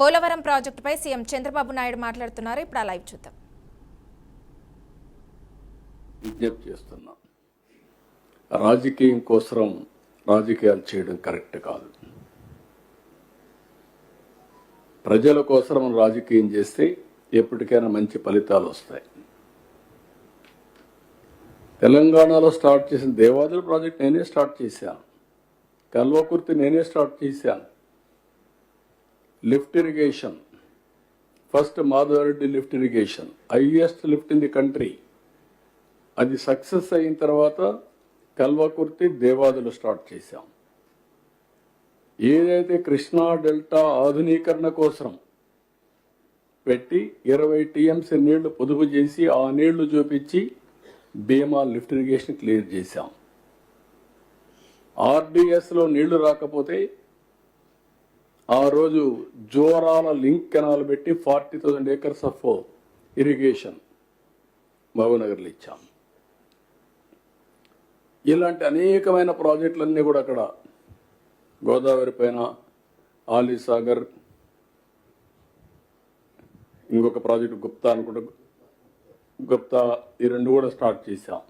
పోలవరం ప్రాజెక్టుపై సీఎం చంద్రబాబు నాయుడు మాట్లాడుతున్నారు. ఇప్పుడు ఆ లైవ్ చూద్దాం. విజ్ఞప్తి చేస్తున్నాం, రాజకీయం కోసం రాజకీయాలు చేయడం కరెక్ట్ కాదు. ప్రజల కోసం రాజకీయం చేస్తే ఎప్పటికైనా మంచి ఫలితాలు వస్తాయి. తెలంగాణలో స్టార్ట్ చేసిన దేవాదుల ప్రాజెక్ట్ నేనే స్టార్ట్ చేశాను. కల్వకుర్తి నేనే స్టార్ట్ చేశాను. Lift irrigation, first Madhava Reddy lift irrigation, highest lift in the country. అది సక్సెస్ అయిన తర్వాత కల్వకుర్తి దేవాదులు స్టార్ట్ చేశాం. ఏదైతే కృష్ణా డెల్టా ఆధునీకరణ కోసం పెట్టి 20 టీఎంసీ నీళ్లు పొదుపు చేసి ఆ నీళ్లు చూపించి భీమా లిఫ్ట్ ఇరిగేషన్ క్లియర్ చేశాం. ఆర్డిఎస్లో నీళ్లు రాకపోతే ఆ రోజు జోరాల లింక్ కెనాల్ పెట్టి 40,000 acres ఆఫ్ ఇరిగేషన్ మహబూబ్నగర్లో ఇచ్చాం. ఇలాంటి అనేకమైన ప్రాజెక్టులన్నీ కూడా అక్కడ గోదావరి పైన ఆలీసాగర్, ఇంకొక ప్రాజెక్టు గుప్తా అనుకుంటా, గుప్తా, ఈ రెండు కూడా స్టార్ట్ చేశాం.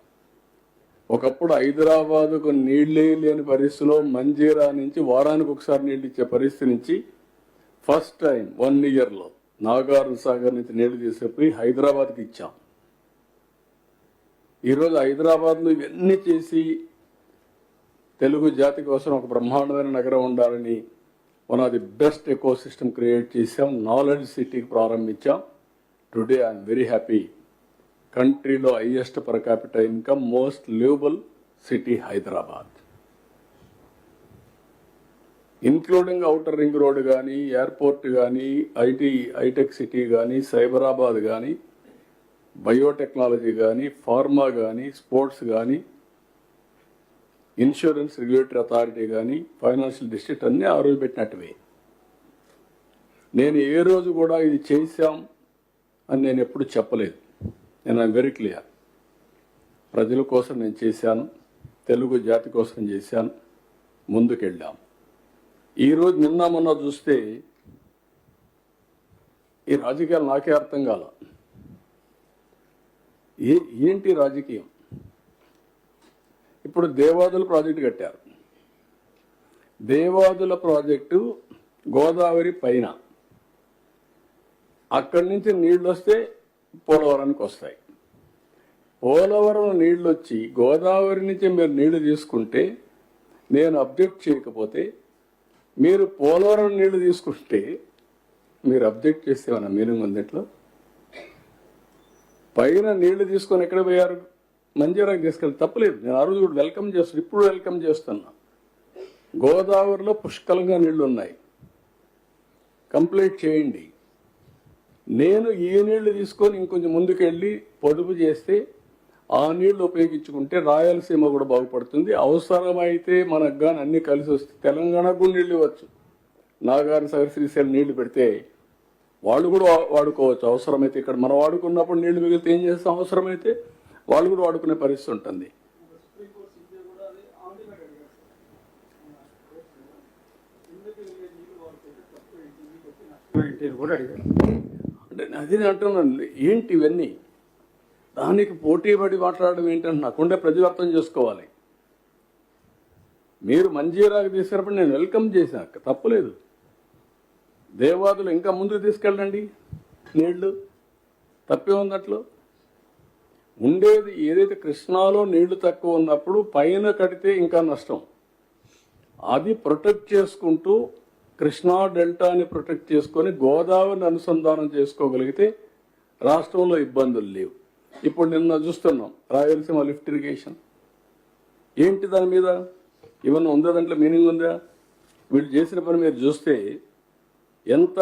ఒకప్పుడు హైదరాబాదుకు నీళ్ళే లేని పరిస్థితిలో మంజీరా నుంచి వారానికి ఒకసారి నీళ్ళు ఇచ్చే పరిస్థితి నుంచి ఫస్ట్ టైం 1 yearలో నాగార్జున సాగర్ నుంచి నీళ్లు తీసుకుపోయి హైదరాబాద్కి ఇచ్చాం. ఈరోజు హైదరాబాద్లో ఇవన్నీ చేసి తెలుగు జాతి కోసం ఒక బ్రహ్మాండమైన నగరం ఉండాలని one of the best eco system create చేసాం. నాలెడ్జ్ సిటీకి ప్రారంభించాం. Today I'm very happy. కంట్రీలో highest per capital income, most livable city Hyderabad, including outer ring road కానీ, ఎయిర్పోర్ట్ కానీ, హైటెక్ సిటీ కానీ, సైబరాబాద్ కానీ, బయోటెక్నాలజీ కానీ, ఫార్మా కానీ, స్పోర్ట్స్ కానీ, ఇన్సూరెన్స్ రెగ్యులేటరీ అథారిటీ కానీ, ఫైనాన్షియల్ డిస్ట్రిక్ట్ అన్నీ ఆ రోజు పెట్టినట్టువే. నేను ఏ రోజు కూడా ఇది చేశాం అని నేను ఎప్పుడు చెప్పలేదు. నేను ఐఎమ్ వెరీ క్లియర్. ప్రజల కోసం నేను చేశాను, తెలుగు జాతి కోసం చేశాను, ముందుకెళ్ళాం. ఈరోజు నిన్న మొన్న చూస్తే ఈ రాజకీయాలు నాకే అర్థం కాల. ఏంటి రాజకీయం? ఇప్పుడు దేవాదుల ప్రాజెక్టు కట్టారు. దేవాదుల ప్రాజెక్టు గోదావరి పైన, అక్కడి నుంచి నీళ్లు వస్తే పోలవరానికి వస్తాయి. పోలవరం నీళ్లు వచ్చి గోదావరి నుంచి మీరు నీళ్లు తీసుకుంటే, నేను అబ్జెక్ట్ చేయకపోతే, మీరు పోలవరం నీళ్లు తీసుకుంటే మీరు అబ్జెక్ట్ చేస్తే మన మీనింగ్ ఉంది. ఇట్లా పైన నీళ్లు తీసుకొని ఎక్కడ పోయారు? మంజీరాకి తీసుకెళ్ళి తప్పలేదు. నేను ఆ రోజు కూడా వెల్కమ్ చేస్తున్నా, ఇప్పుడు వెల్కమ్ చేస్తున్నా. గోదావరిలో పుష్కలంగా నీళ్లు ఉన్నాయి, కంప్లీట్ చేయండి. నేను ఈ నీళ్లు తీసుకొని ఇంకొంచెం ముందుకెళ్ళి పొదుపు చేస్తే ఆ నీళ్లు ఉపయోగించుకుంటే రాయలసీమ కూడా బాగుపడుతుంది. అవసరమైతే మనకు కానీ అన్ని కలిసి వస్తే తెలంగాణకు కూడా నీళ్ళు ఇవ్వచ్చు. నాగార్జున సాగర్, శ్రీశైలం నీళ్లు పెడితే వాళ్ళు కూడా వాడుకోవచ్చు. అవసరమైతే ఇక్కడ మనం వాడుకున్నప్పుడు నీళ్లు మిగిలితే ఏం చేస్తాం? అవసరమైతే వాళ్ళు కూడా వాడుకునే పరిస్థితి ఉంటుంది. అంటే అది అంటున్నాను, ఏంటి ఇవన్నీ? దానికి పోటీపడి మాట్లాడడం ఏంటంటే నాకుండే ప్రజలు అర్థం చేసుకోవాలి. మీరు మంజీరాకి తీసుకున్నప్పుడు నేను వెల్కమ్ చేశాను, తప్పులేదు. దేవాదులు ఇంకా ముందుకు తీసుకెళ్ళండి నీళ్లు, తప్పే ఉంది. అట్లు ఉండేది ఏదైతే కృష్ణాలో నీళ్లు తక్కువ ఉన్నప్పుడు పైన కడితే ఇంకా నష్టం. అది ప్రొటెక్ట్ చేసుకుంటూ కృష్ణా డెల్టాని ప్రొటెక్ట్ చేసుకొని గోదావరిని అనుసంధానం చేసుకోగలిగితే రాష్ట్రంలో ఇబ్బందులు లేవు. ఇప్పుడు నిన్న చూస్తున్నాం రాయలసీమ లిఫ్ట్ ఇరిగేషన్. ఏంటి దాని మీద ఏమన్నా ఉందా? దాంట్లో మీనింగ్ ఉందా? వీళ్ళు చేసిన పని మీరు చూస్తే ఎంత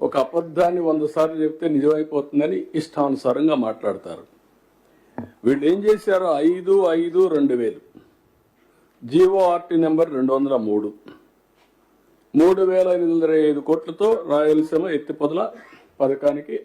ఒక అబద్ధాన్ని 100 సార్లు చెప్తే నిజమైపోతుందని ఇష్టానుసారంగా మాట్లాడతారు. వీళ్ళు ఏం చేశారో 5/5/2000 జీవోఆర్టీ నెంబర్ 203 3,525 కోట్లతో రాయలసీమ ఎత్తిపోతల పథకానికి